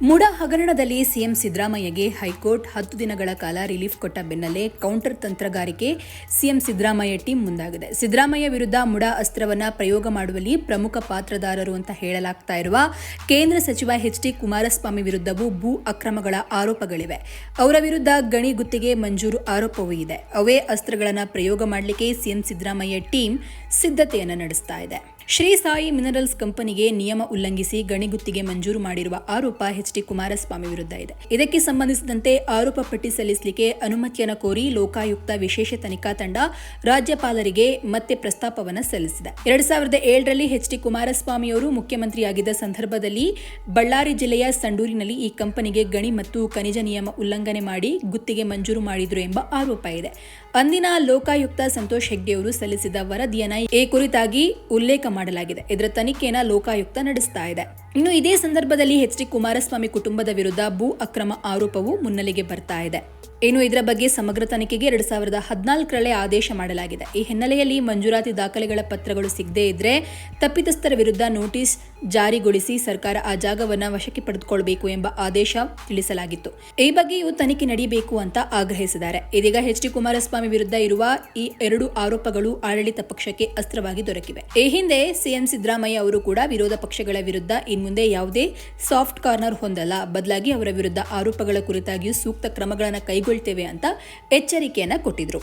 ಮುಡಾ ಹಗರಣದಲ್ಲಿ CM ಸಿದ್ದರಾಮಯ್ಯಗೆ high court 10 ದಿನಗಳ ಕಾಲ ರಿಲೀಫ್ ಕೊಟ್ಟ ಬೆನ್ನಲ್ಲೇ ಕೌಂಟರ್ ತಂತ್ರಗಾರಿಕೆ ಸಿಎಂ ಸಿದ್ದರಾಮಯ್ಯ ಟೀಮ್ ಮುಂದಾಗಿದೆ. ಸಿದ್ದರಾಮಯ್ಯ ವಿರುದ್ಧ ಮುಡಾ ಅಸ್ತ್ರವನ್ನ ಪ್ರಯೋಗ ಮಾಡುವಲ್ಲಿ ಪ್ರಮುಖ ಪಾತ್ರದಾರರು ಅಂತ ಹೇಳಲಾಗ್ತಾ ಇರುವ ಕೇಂದ್ರ ಸಚಿವ ಎಚ್.ಡಿ. ಕುಮಾರಸ್ವಾಮಿ ವಿರುದ್ಧವೂ ಭೂ ಅಕ್ರಮಗಳ ಆರೋಪಗಳಿವೆ. ಅವರ ವಿರುದ್ಧ ಗಣಿ ಗುತ್ತಿಗೆ ಮಂಜೂರು ಆರೋಪವೂ ಇದೆ. ಅವೇ ಅಸ್ತ್ರಗಳನ್ನು ಪ್ರಯೋಗ ಮಾಡಲಿಕ್ಕೆ ಸಿಎಂ ಸಿದ್ದರಾಮಯ್ಯ ಟೀಮ್ ಸಿದ್ಧತೆಯನ್ನು ನಡೆಸ್ತಾ ಇದೆ. ಶ್ರೀ ಸಾಯಿ ಮಿನರಲ್ಸ್ ಕಂಪನಿಗೆ ನಿಯಮ ಉಲ್ಲಂಘಿಸಿ ಗಣಿ ಗುತ್ತಿಗೆ ಮಂಜೂರು ಮಾಡಿರುವ ಆರೋಪ ಎಚ್.ಡಿ. ಕುಮಾರಸ್ವಾಮಿ ವಿರುದ್ಧ ಇದೆ. ಇದಕ್ಕೆ ಸಂಬಂಧಿಸಿದಂತೆ ಆರೋಪ ಪಟ್ಟಿ ಸಲ್ಲಿಸಲಿಕ್ಕೆ ಅನುಮತಿಯನ್ನು ಕೋರಿ ಲೋಕಾಯುಕ್ತ ವಿಶೇಷ ತನಿಖಾ ತಂಡ ರಾಜ್ಯಪಾಲರಿಗೆ ಮತ್ತೆ ಪ್ರಸ್ತಾಪವನ್ನು ಸಲ್ಲಿಸಿದೆ. 2007ರಲ್ಲಿ ಎಚ್.ಡಿ. ಕುಮಾರಸ್ವಾಮಿ ಅವರು ಮುಖ್ಯಮಂತ್ರಿಯಾಗಿದ್ದ ಸಂದರ್ಭದಲ್ಲಿ ಬಳ್ಳಾರಿ ಜಿಲ್ಲೆಯ ಸಂಡೂರಿನಲ್ಲಿ ಈ ಕಂಪನಿಗೆ ಗಣಿ ಮತ್ತು ಖನಿಜ ನಿಯಮ ಉಲ್ಲಂಘನೆ ಮಾಡಿ ಗುತ್ತಿಗೆ ಮಂಜೂರು ಮಾಡಿದ್ರು ಎಂಬ ಆರೋಪ ಇದೆ. ಅಂದಿನ ಲೋಕಾಯುಕ್ತ ಸಂತೋಷ್ ಹೆಗ್ಡೆ ಅವರು ಸಲ್ಲಿಸಿದ ವರದಿಯನ್ನು ಈ ಕುರಿತಾಗಿ ಉಲ್ಲೇಖ ಮಾಡಲಾಗಿದೆ. ಇದರ ತನಿಖೆಯನ್ನು ಲೋಕಾಯುಕ್ತ ನಡೆಸ್ತಾ ಇದೆ. ಇನ್ನು ಇದೇ ಸಂದರ್ಭದಲ್ಲಿ ಎಚ್.ಡಿ. ಕುಮಾರಸ್ವಾಮಿ ಕುಟುಂಬದ ವಿರುದ್ಧ ಭೂ ಅಕ್ರಮ ಆರೋಪವು ಮುನ್ನೆಲೆಗೆ ಬರ್ತಾ ಇದೆ. ಇನ್ನು ಇದರ ಬಗ್ಗೆ ಸಮಗ್ರ ತನಿಖೆಗೆ 2014ರಲ್ಲೇ ಆದೇಶ ಮಾಡಲಾಗಿದೆ. ಈ ಹಿನ್ನೆಲೆಯಲ್ಲಿ ಮಂಜೂರಾತಿ ದಾಖಲೆಗಳ ಪತ್ರಗಳು ಸಿಗದೇ ಇದ್ರೆ ತಪ್ಪಿತಸ್ಥರ ವಿರುದ್ಧ ನೋಟಿಸ್ ಜಾರಿಗೊಳಿಸಿ ಸರ್ಕಾರ ಆ ಜಾಗವನ್ನು ವಶಕ್ಕೆ ಪಡೆದುಕೊಳ್ಳಬೇಕು ಎಂಬ ಆದೇಶ ತಿಳಿಸಲಾಗಿತ್ತು. ಈ ಬಗ್ಗೆಯೂ ತನಿಖೆ ನಡೆಯಬೇಕು ಅಂತ ಆಗ್ರಹಿಸಿದ್ದಾರೆ. ಇದೀಗ ಎಚ್.ಡಿ. ಕುಮಾರಸ್ವಾಮಿ ವಿರುದ್ಧ ಇರುವ ಈ 2 ಆರೋಪಗಳು ಆಡಳಿತ ಪಕ್ಷಕ್ಕೆ ಅಸ್ತ್ರವಾಗಿ ದೊರಕಿವೆ. ಈ ಹಿಂದೆ ಸಿಎಂ ಸಿದ್ದರಾಮಯ್ಯ ಅವರು ಕೂಡ ವಿರೋಧ ಪಕ್ಷಗಳ ವಿರುದ್ಧ ಇನ್ಮುಂದೆ ಯಾವುದೇ ಸಾಫ್ಟ್ ಕಾರ್ನರ್ ಹೊಂದಲ್ಲ, ಬದಲಾಗಿ ಅವರ ವಿರುದ್ಧ ಆರೋಪಗಳ ಕುರಿತಾಗಿಯೂ ಸೂಕ್ತ ಕ್ರಮಗಳನ್ನು ಕೈಗೊಳ್ಳುತ್ತೇವೆ ಅಂತ ಎಚ್ಚರಿಕೆಯನ್ನ ಕೊಟ್ಟಿದ್ರು.